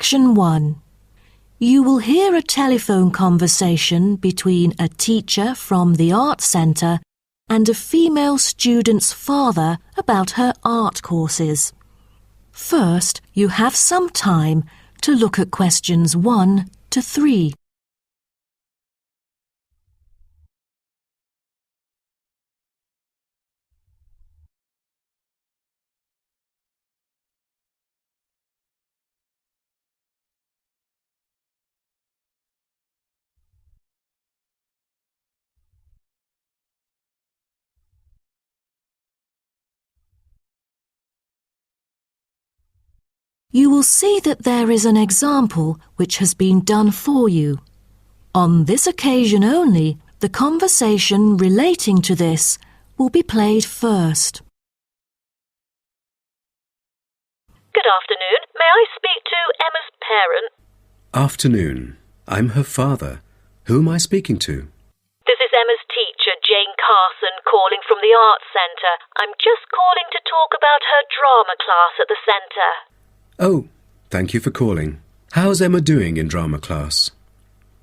Section 1. You will hear a telephone conversation between a teacher from the art centre and a female student's father about her art courses. First, you have some time to look at questions 1 to 3. You will see that there is an example which has been done for you. On this occasion only, the conversation relating to this will be played first. Good afternoon. May I speak to Emma's parent? Afternoon. I'm her father. Who am I speaking to? This is Emma's teacher, Jane Carson, calling from the Arts Centre. I'm just calling to talk about her drama class at the centre. Oh, thank you for calling. How's Emma doing in drama class?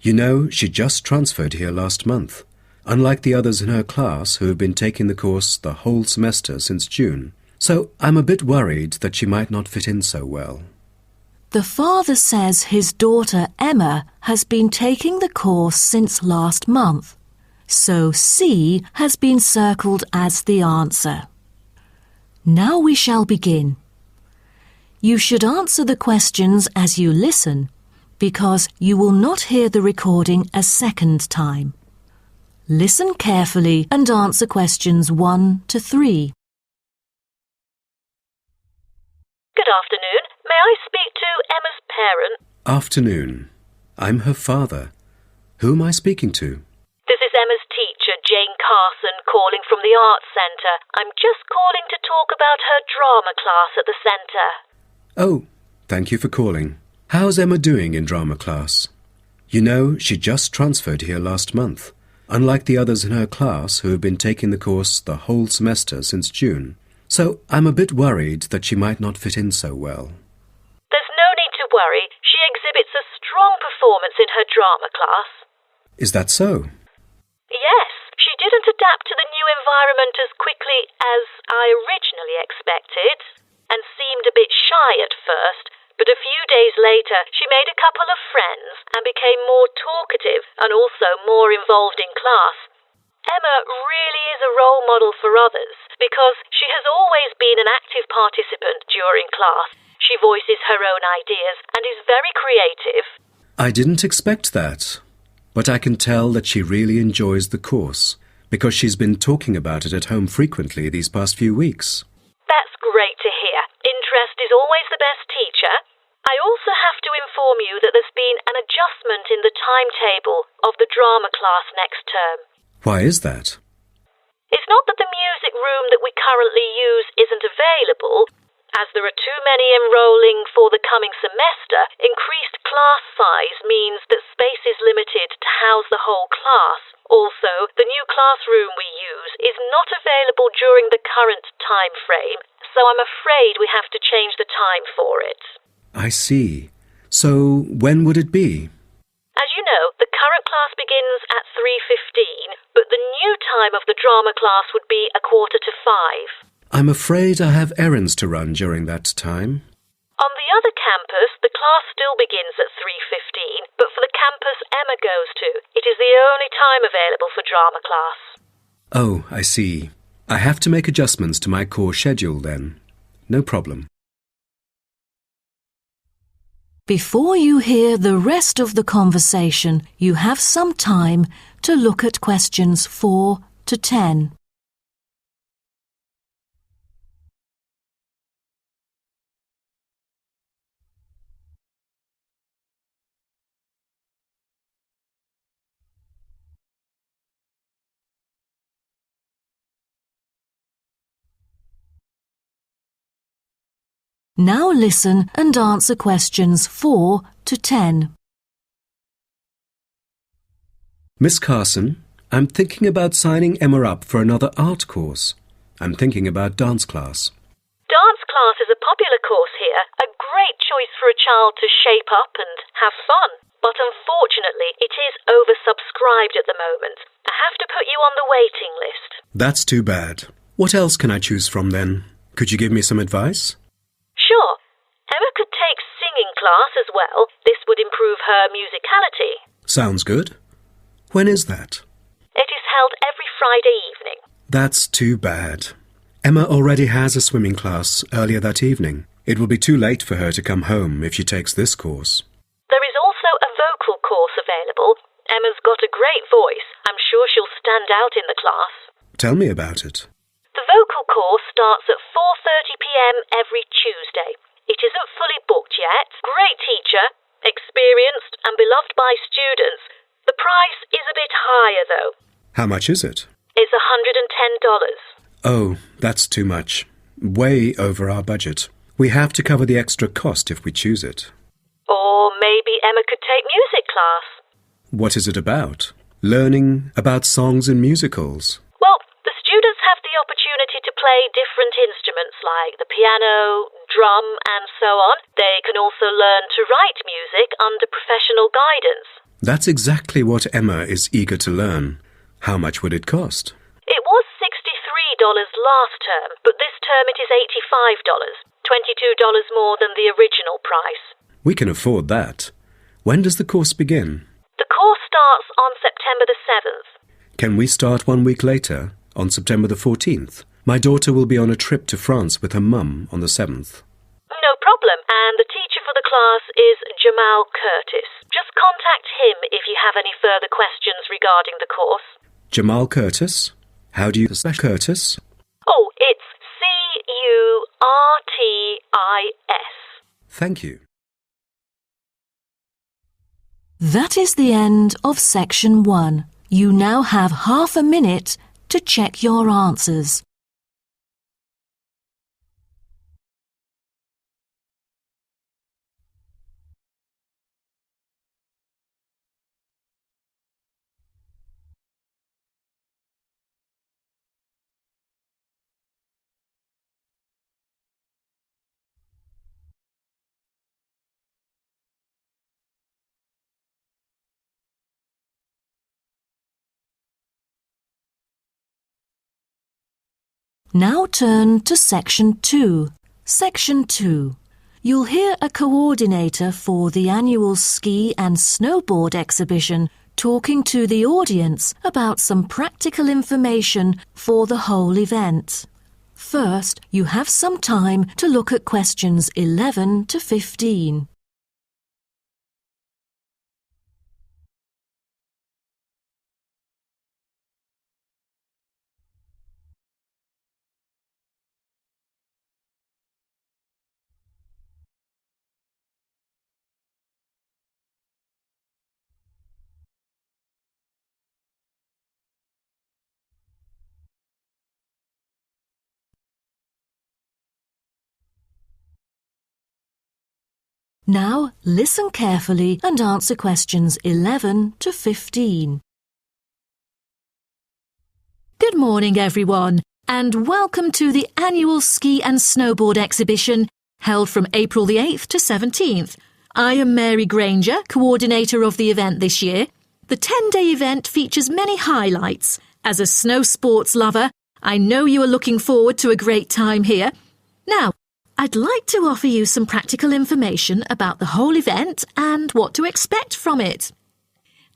You know, she just transferred here last month, unlike the others in her class who have been taking the course the whole semester since June. So I'm a bit worried that she might not fit in so well. The father says his daughter Emma has been taking the course since last month, so C has been circled as the answer. Now we shall begin. You should answer the questions as you listen, because you will not hear the recording a second time. Listen carefully and answer questions 1 to 3. Good afternoon. May I speak to Emma's parent? Afternoon. I'm her father. Who am I speaking to? This is Emma's teacher, Jane Carson, calling from the Arts Centre. I'm just calling to talk about her drama class at the centre. Oh, thank you for calling. How's Emma doing in drama class? You know, she just transferred here last month, unlike the others in her class who have been taking the course the whole semester since June. So I'm a bit worried that she might not fit in so well. There's no need to worry. She exhibits a strong performance in her drama class. Is that so? Yes, she didn't adapt to the new environment as quickly as I originally expected, and seemed a bit shy at first, but a few days later she made a couple of friends and became more talkative and also more involved in class. Emma really is a role model for others because she has always been an active participant during class. She voices her own ideas and is very creative. I didn't expect that, but I can tell that she really enjoys the course because she's been talking about it at home frequently these past few weeks. That's great to hear. Interest is always the best teacher. I also have to inform you that there's been an adjustment in the timetable of the drama class next term. Why is that? It's not that the music room that we currently use isn't available. As there are too many enrolling for the coming semester, increased class size means that space is limited to house the whole class. Also, the new classroom we use is not available during the current time frame, so I'm afraid we have to change the time for it. I see. So when would it be? As you know, the current class begins at 3:15, but the new time of the drama class would be 4:45. I'm afraid I have errands to run during that time. On the other campus, the class still begins at 3:15, but for the campus Emma goes to, it is the only time available for drama class. Oh, I see. I have to make adjustments to my course schedule then. No problem. Before you hear the rest of the conversation, you have some time to look at questions 4 to 10. Now listen and answer questions 4 to 10. Miss Carson, I'm thinking about signing Emma up for another art course. I'm thinking about dance class. Dance class is a popular course here, a great choice for a child to shape up and have fun. But unfortunately, it is oversubscribed at the moment. I have to put you on the waiting list. That's too bad. What else can I choose from then? Could you give me some advice? Sure. Emma could take singing class as well. This would improve her musicality. Sounds good. When is that? It is held every Friday evening. That's too bad. Emma already has a swimming class earlier that evening. It will be too late for her to come home if she takes this course. There is also a vocal course available. Emma's got a great voice. I'm sure she'll stand out in the class. Tell me about it. The vocal course starts at 4:30 p.m. every Tuesday. It isn't fully booked yet. Great teacher, experienced and beloved by students. The price is a bit higher though. How much is it? It's $110. Oh, that's too much. Way over our budget. We have to cover the extra cost if we choose it. Or maybe Emma could take music class. What is it about? Learning about songs and musicals. Well, the students have the opportunity to play different instruments like the piano, drum and so on. They can also learn to write music under professional guidance. That's exactly what Emma is eager to learn. How much would it cost? It was $63 last term, but this term it is $85, $22 more than the original price. We can afford that. When does the course begin? The course starts on September the 7th. Can we start 1 week later, on September the 14th? My daughter will be on a trip to France with her mum on the 7th. No problem, and the teacher for the class is Jamal Curtis. Just contact him if you have any further questions regarding the course. Jamal Curtis? How do you spell Curtis? Oh, it's Curtis. Thank you. That is the end of section 1. You now have half a minute to check your answers. Now turn to Section 2. Section 2. You'll hear a coordinator for the annual ski and snowboard exhibition talking to the audience about some practical information for the whole event. First, you have some time to look at questions 11 to 15. Now listen carefully and answer questions 11 to 15. Good morning everyone, and welcome to the annual ski and snowboard exhibition held from April the 8th to 17th. I am Mary Granger, coordinator of the event this year. The 10-day event features many highlights. As a snow sports lover, I know you are looking forward to a great time here. Now, I'd like to offer you some practical information about the whole event and what to expect from it.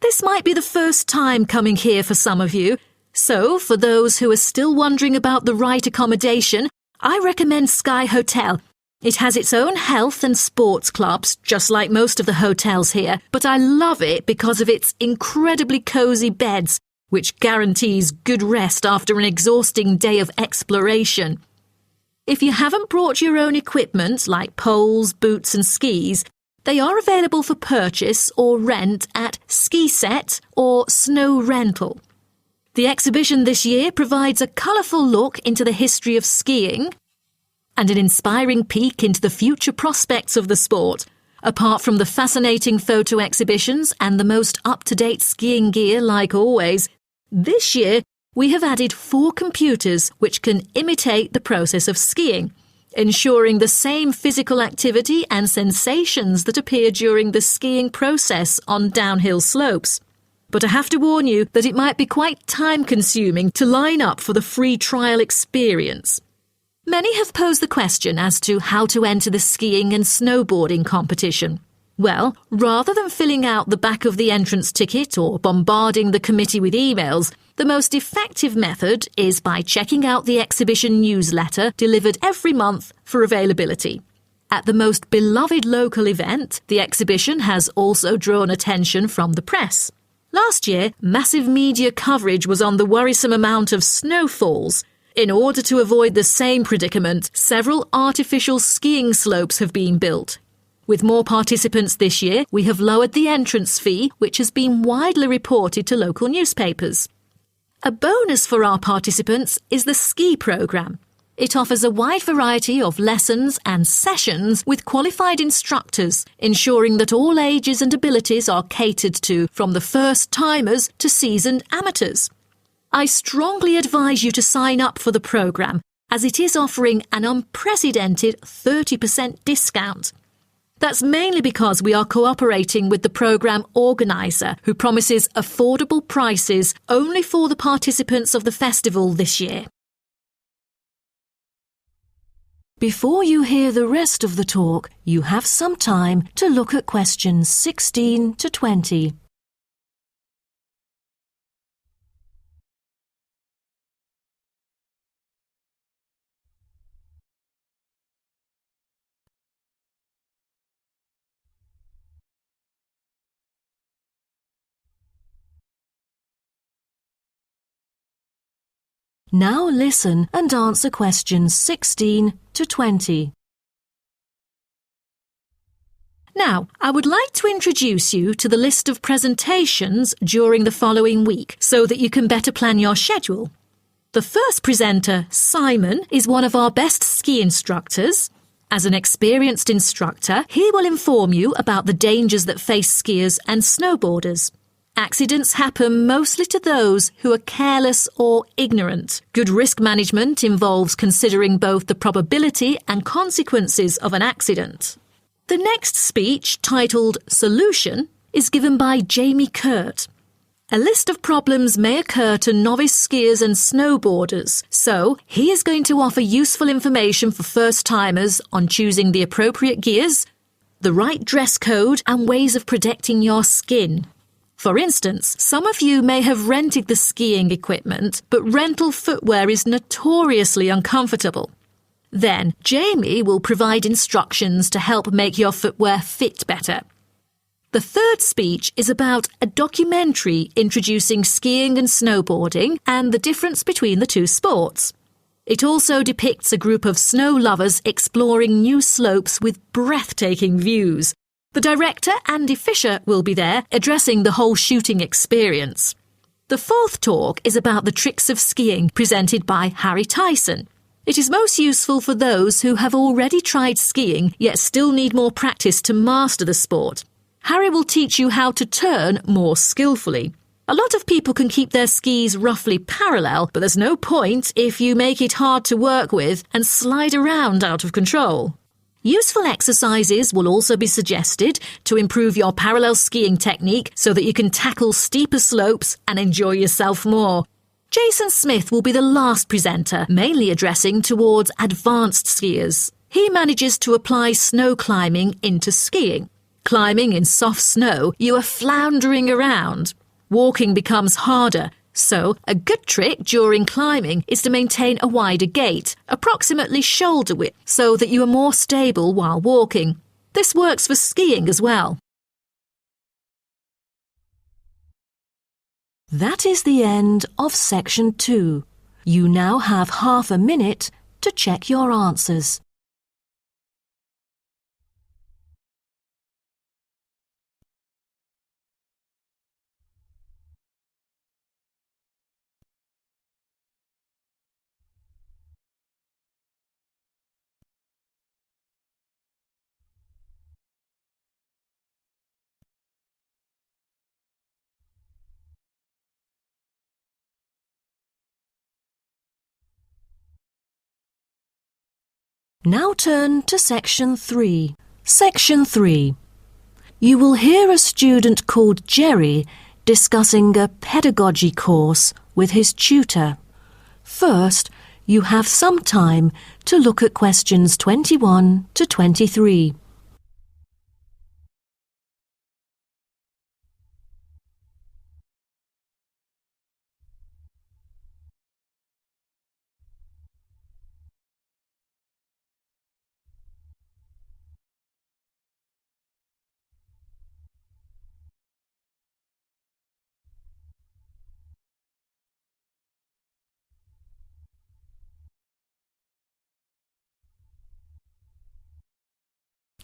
This might be the first time coming here for some of you, so for those who are still wondering about the right accommodation, I recommend Sky Hotel. It has its own health and sports clubs, just like most of the hotels here, but I love it because of its incredibly cosy beds, which guarantees good rest after an exhausting day of exploration. If you haven't brought your own equipment, like poles, boots and skis, they are available for purchase or rent at Ski Set or Snow Rental. The exhibition this year provides a colourful look into the history of skiing and an inspiring peek into the future prospects of the sport. Apart from the fascinating photo exhibitions and the most up-to-date skiing gear like always, this year we have added 4 computers which can imitate the process of skiing. ensuring the same physical activity and sensations that appear during the skiing process on downhill slopes. But I have to warn you that it might be quite time-consuming to line up for the free trial experience. Many have posed the question as to how to enter the skiing and snowboarding competition. Well, rather than filling out the back of the entrance ticket or bombarding the committee with emails, the most effective method is by checking out the exhibition newsletter delivered every month for availability. At the most beloved local event, the exhibition has also drawn attention from the press. Last year, massive media coverage was on the worrisome amount of snowfalls. In order to avoid the same predicament, several artificial skiing slopes have been built. With more participants this year, we have lowered the entrance fee, which has been widely reported to local newspapers. A bonus for our participants is the ski programme. It offers a wide variety of lessons and sessions with qualified instructors, ensuring that all ages and abilities are catered to, from the first-timers to seasoned amateurs. I strongly advise you to sign up for the programme, as it is offering an unprecedented 30% discount. That's mainly because we are cooperating with the programme organiser, who promises affordable prices only for the participants of the festival this year. Before you hear the rest of the talk, you have some time to look at questions 16 to 20. Now listen and answer questions 16 to 20. Now, I would like to introduce you to the list of presentations during the following week so that you can better plan your schedule. The first presenter, Simon, is one of our best ski instructors. As an experienced instructor, he will inform you about the dangers that face skiers and snowboarders. Accidents happen mostly to those who are careless or ignorant. Good risk management involves considering both the probability and consequences of an accident. The next speech, titled Solution, is given by Jamie Kurt. A list of problems may occur to novice skiers and snowboarders, so he is going to offer useful information for first-timers on choosing the appropriate gears, the right dress code, and ways of protecting your skin. For instance, some of you may have rented the skiing equipment, but rental footwear is notoriously uncomfortable. Then, Jamie will provide instructions to help make your footwear fit better. The third speech is about a documentary introducing skiing and snowboarding and the difference between the two sports. It also depicts a group of snow lovers exploring new slopes with breathtaking views. The director, Andy Fisher, will be there, addressing the whole shooting experience. The fourth talk is about the tricks of skiing, presented by Harry Tyson. It is most useful for those who have already tried skiing, yet still need more practice to master the sport. Harry will teach you how to turn more skillfully. A lot of people can keep their skis roughly parallel, but there's no point if you make it hard to work with and slide around out of control. Useful exercises will also be suggested to improve your parallel skiing technique so that you can tackle steeper slopes and enjoy yourself more. Jason Smith will be the last presenter, mainly addressing towards advanced skiers. He manages to apply snow climbing into skiing. Climbing in soft snow, you are floundering around. Walking becomes harder. So, a good trick during climbing is to maintain a wider gait, approximately shoulder width, so that you are more stable while walking. This works for skiing as well. That is the end of section 2. You now have half a minute to check your answers. Now turn to Section 3. Section 3. You will hear a student called Jerry discussing a pedagogy course with his tutor. First, you have some time to look at questions 21 to 23.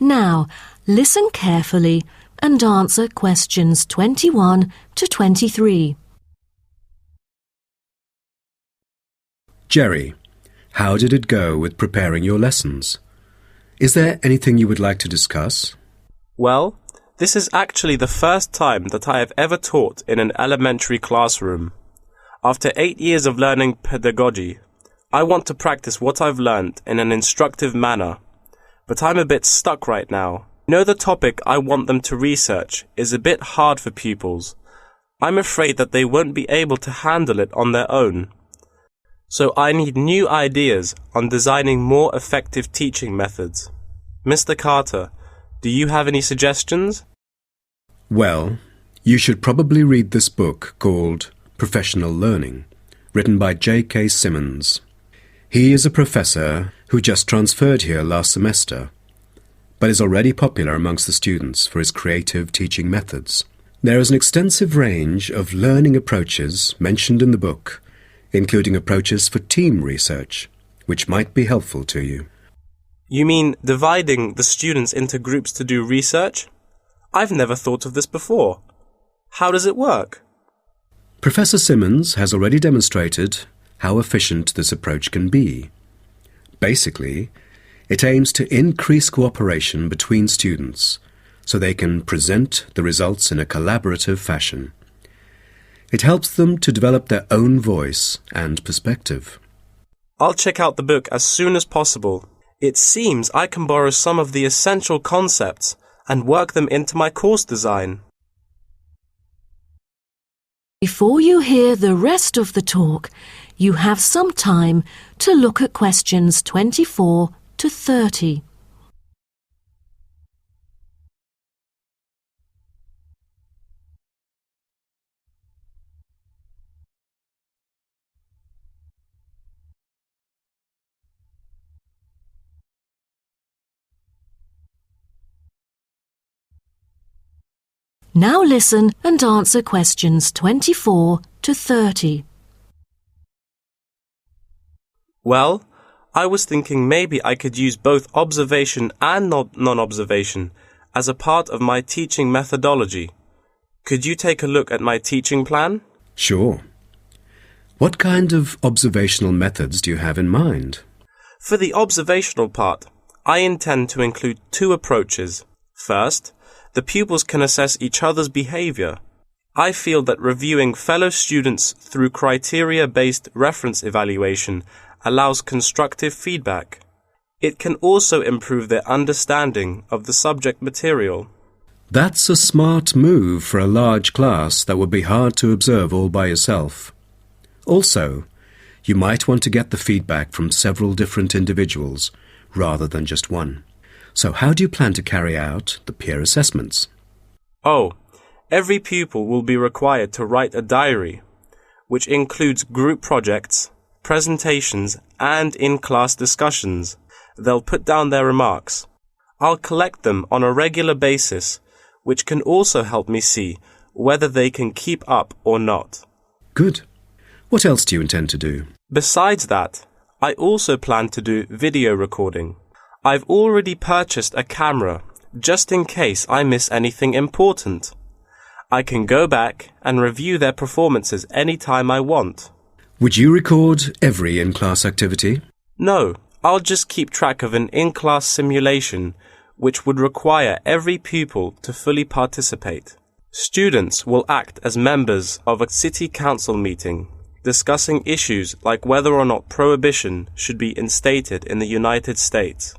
Now, listen carefully and answer questions 21 to 23. Jerry, how did it go with preparing your lessons? Is there anything you would like to discuss? Well, this is actually the first time that I have ever taught in an elementary classroom. After 8 years of learning pedagogy, I want to practice what I've learned in an instructive manner. But I'm a bit stuck right now. You know, the topic I want them to research is a bit hard for pupils. I'm afraid that they won't be able to handle it on their own. So I need new ideas on designing more effective teaching methods. Mr. Carter, do you have any suggestions? Well, you should probably read this book called Professional Learning, written by J.K. Simmons. He is a professor who just transferred here last semester, but is already popular amongst the students for his creative teaching methods. There is an extensive range of learning approaches mentioned in the book, including approaches for team research, which might be helpful to you. You mean dividing the students into groups to do research? I've never thought of this before. How does it work? Professor Simmons has already demonstrated how efficient this approach can be. Basically, it aims to increase cooperation between students so they can present the results in a collaborative fashion. It helps them to develop their own voice and perspective. I'll check out the book as soon as possible. It seems I can borrow some of the essential concepts and work them into my course design. Before you hear the rest of the talk, you have some time to look at questions 24 to 30. Now listen and answer questions 24 to 30. Well, I was thinking maybe I could use both observation and non-observation as a part of my teaching methodology. Could you take a look at my teaching plan? Sure. What kind of observational methods do you have in mind? For the observational part, I intend to include 2 approaches. First, the pupils can assess each other's behavior. I feel that reviewing fellow students through criteria-based reference evaluation allows constructive feedback. It can also improve their understanding of the subject material. That's a smart move for a large class that would be hard to observe all by yourself. Also, you might want to get the feedback from several different individuals rather than just one. So how do you plan to carry out the peer assessments? Oh, every pupil will be required to write a diary, which includes group projects, presentations, and in-class discussions. They'll put down their remarks. I'll collect them on a regular basis, which can also help me see whether they can keep up or not. Good. What else do you intend to do? Besides that, I also plan to do video recording. I've already purchased a camera, just in case I miss anything important. I can go back and review their performances anytime I want. Would you record every in-class activity? No, I'll just keep track of an in-class simulation, which would require every pupil to fully participate. Students will act as members of a city council meeting, discussing issues like whether or not prohibition should be instated in the United States.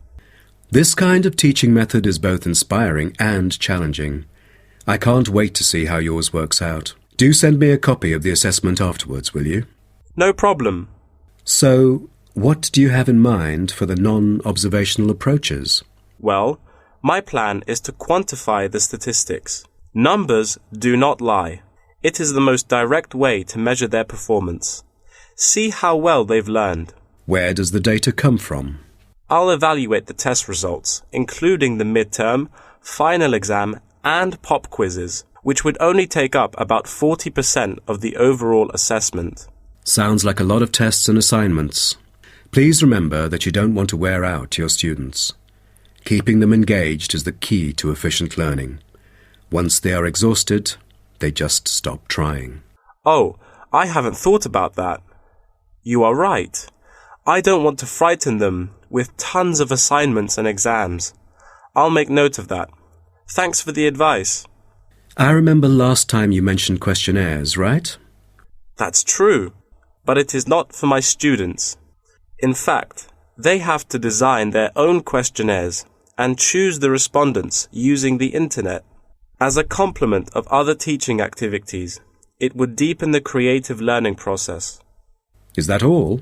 This kind of teaching method is both inspiring and challenging. I can't wait to see how yours works out. Do send me a copy of the assessment afterwards, will you? No problem. So, what do you have in mind for the non-observational approaches? Well, my plan is to quantify the statistics. Numbers do not lie. It is the most direct way to measure their performance. See how well they've learned. Where does the data come from? I'll evaluate the test results, including the midterm, final exam, and pop quizzes, which would only take up about 40% of the overall assessment. Sounds like a lot of tests and assignments. Please remember that you don't want to wear out your students. Keeping them engaged is the key to efficient learning. Once they are exhausted, they just stop trying. Oh, I haven't thought about that. You are right. I don't want to frighten them with tons of assignments and exams. I'll make note of that. Thanks for the advice. I remember last time you mentioned questionnaires, right? That's true, but it is not for my students. In fact, they have to design their own questionnaires and choose the respondents using the internet. As a complement of other teaching activities, it would deepen the creative learning process. Is that all?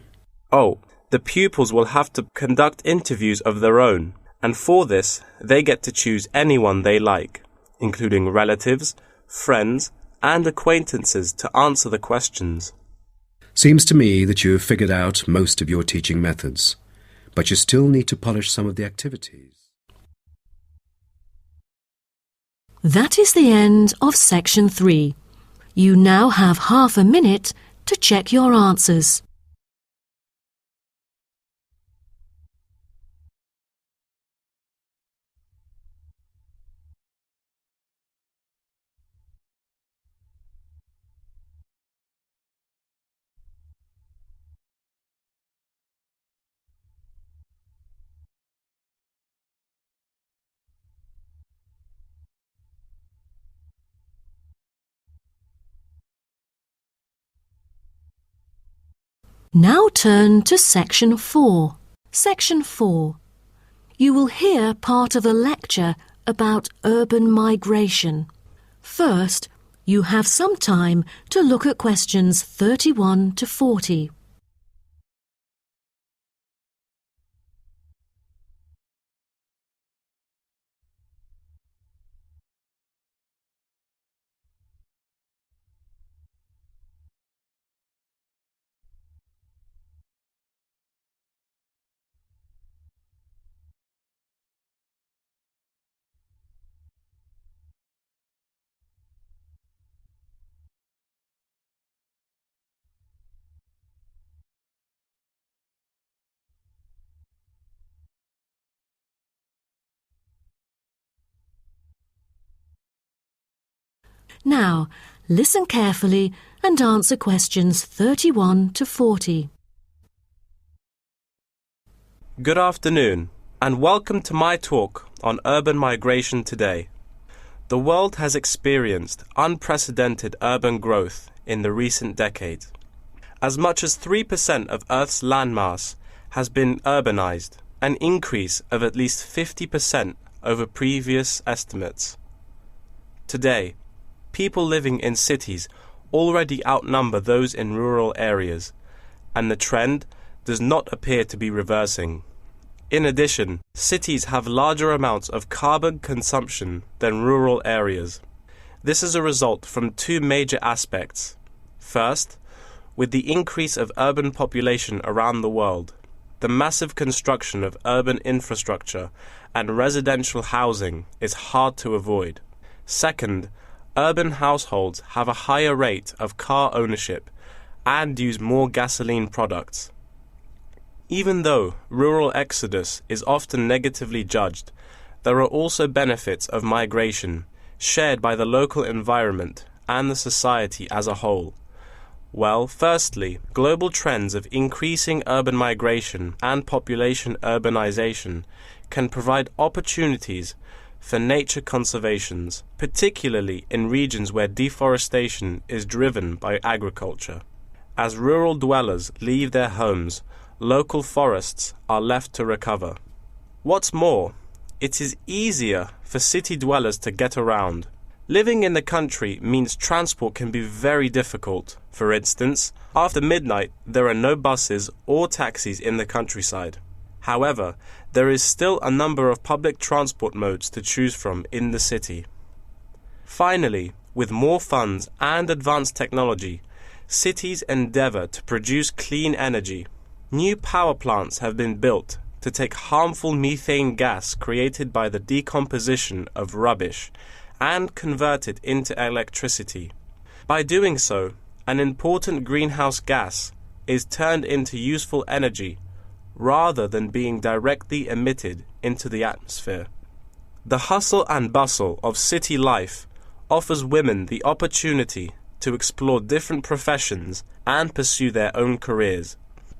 Oh, the pupils will have to conduct interviews of their own, and for this, they get to choose anyone they like, including relatives, friends, and acquaintances to answer the questions. Seems to me that you have figured out most of your teaching methods, but you still need to polish some of the activities. That is the end of section 3. You now have half a minute to check your answers. Now turn to section 4. Section 4. You will hear part of a lecture about urban migration. First, you have some time to look at questions 31 to 40. Now, listen carefully and answer questions 31 to 40. Good afternoon, and welcome to my talk on urban migration today. The world has experienced unprecedented urban growth in the recent decades. As much as 3% of Earth's landmass has been urbanized, an increase of at least 50% over previous estimates. Today, people living in cities already outnumber those in rural areas, and the trend does not appear to be reversing. In addition, cities have larger amounts of carbon consumption than rural areas. This is a result from two major aspects. First, with the increase of urban population around the world, the massive construction of urban infrastructure and residential housing is hard to avoid. Second, urban households have a higher rate of car ownership and use more gasoline products. Even though rural exodus is often negatively judged, there are also benefits of migration shared by the local environment and the society as a whole. Well, firstly, global trends of increasing urban migration and population urbanization can provide opportunities for nature conservations, particularly in regions where deforestation is driven by agriculture. As rural dwellers leave their homes, local forests are left to recover. What's more, it is easier for city dwellers to get around. Living in the country means transport can be very difficult. For instance, after midnight, there are no buses or taxis in the countryside. However, there is still a number of public transport modes to choose from in the city. Finally, with more funds and advanced technology, cities endeavor to produce clean energy. New power plants have been built to take harmful methane gas created by the decomposition of rubbish and convert it into electricity. By doing so, an important greenhouse gas is turned into useful energy rather than being directly emitted into the atmosphere. The hustle and bustle of city life offers women the opportunity to explore different professions and pursue their own careers.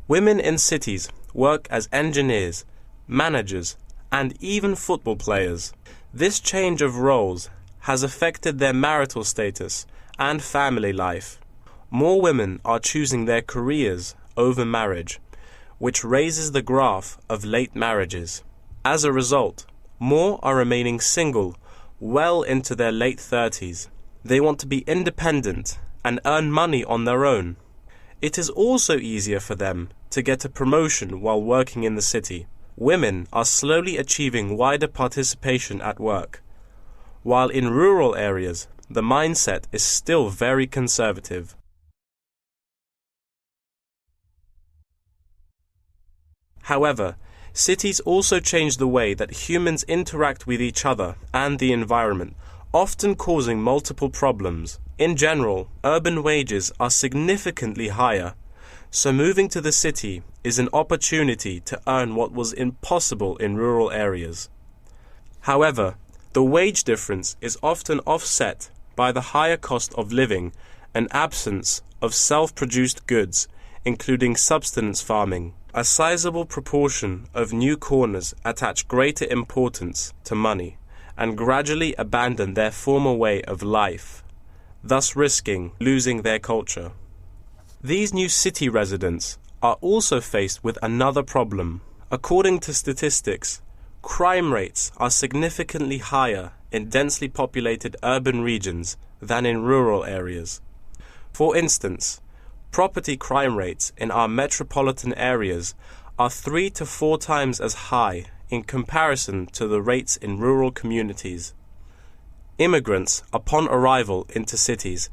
Women in cities work as engineers, managers, and even football players. This change of roles has affected their marital status and family life. More women are choosing their careers over marriage, which raises the graph of late marriages. As a result, more are remaining single well into their late 30s. They want to be independent and earn money on their own. It is also easier for them to get a promotion while working in the city. Women are slowly achieving wider participation at work, while in rural areas, the mindset is still very conservative. However, cities also change the way that humans interact with each other and the environment, often causing multiple problems. In general, urban wages are significantly higher, so moving to the city is an opportunity to earn what was impossible in rural areas. However, the wage difference is often offset by the higher cost of living and absence of self-produced goods, including subsistence farming. A sizable proportion of new corners attach greater importance to money and gradually abandon their former way of life, thus risking losing their culture. These new city residents are also faced with another problem. According to statistics, crime rates are significantly higher in densely populated urban regions than in rural areas. For instance, property crime rates in our metropolitan areas are 3 to 4 times as high in comparison to the rates in rural communities. Immigrants, upon arrival into cities,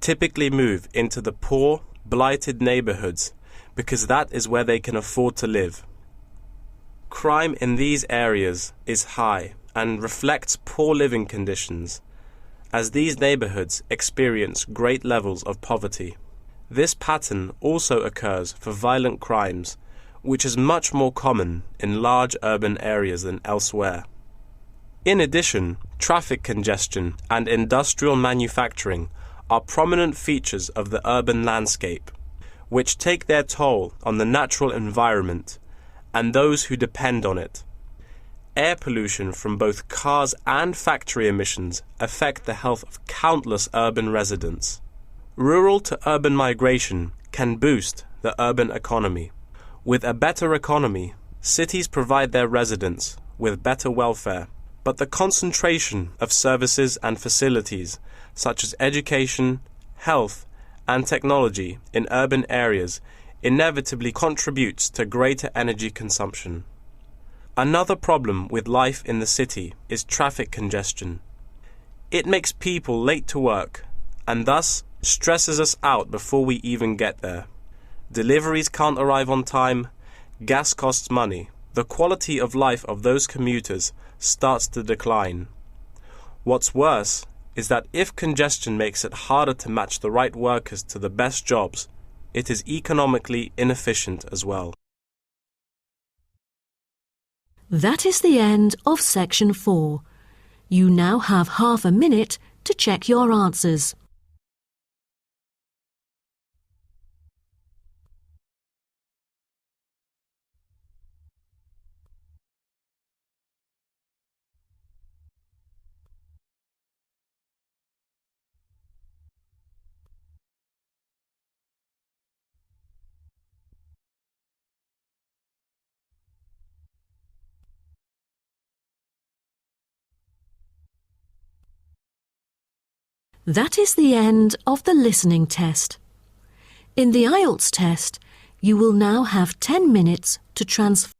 typically move into the poor, blighted neighborhoods because that is where they can afford to live. Crime in these areas is high and reflects poor living conditions, as these neighborhoods experience great levels of poverty. This pattern also occurs for violent crimes, which is much more common in large urban areas than elsewhere. In addition, traffic congestion and industrial manufacturing are prominent features of the urban landscape, which take their toll on the natural environment and those who depend on it. Air pollution from both cars and factory emissions affect the health of countless urban residents. Rural to urban migration can boost the urban economy. With a better economy, cities provide their residents with better welfare, but the concentration of services and facilities such as education, health, and technology in urban areas inevitably contributes to greater energy consumption. Another problem with life in the city is traffic congestion. It makes people late to work and thus stresses us out before we even get there. Deliveries can't arrive on time, gas costs money. The quality of life of those commuters starts to decline. What's worse is that if congestion makes it harder to match the right workers to the best jobs, it is economically inefficient as well. That is the end of section 4. You now have half a minute to check your answers. That is the end of the listening test. In the IELTS test, you will now have 10 minutes to transform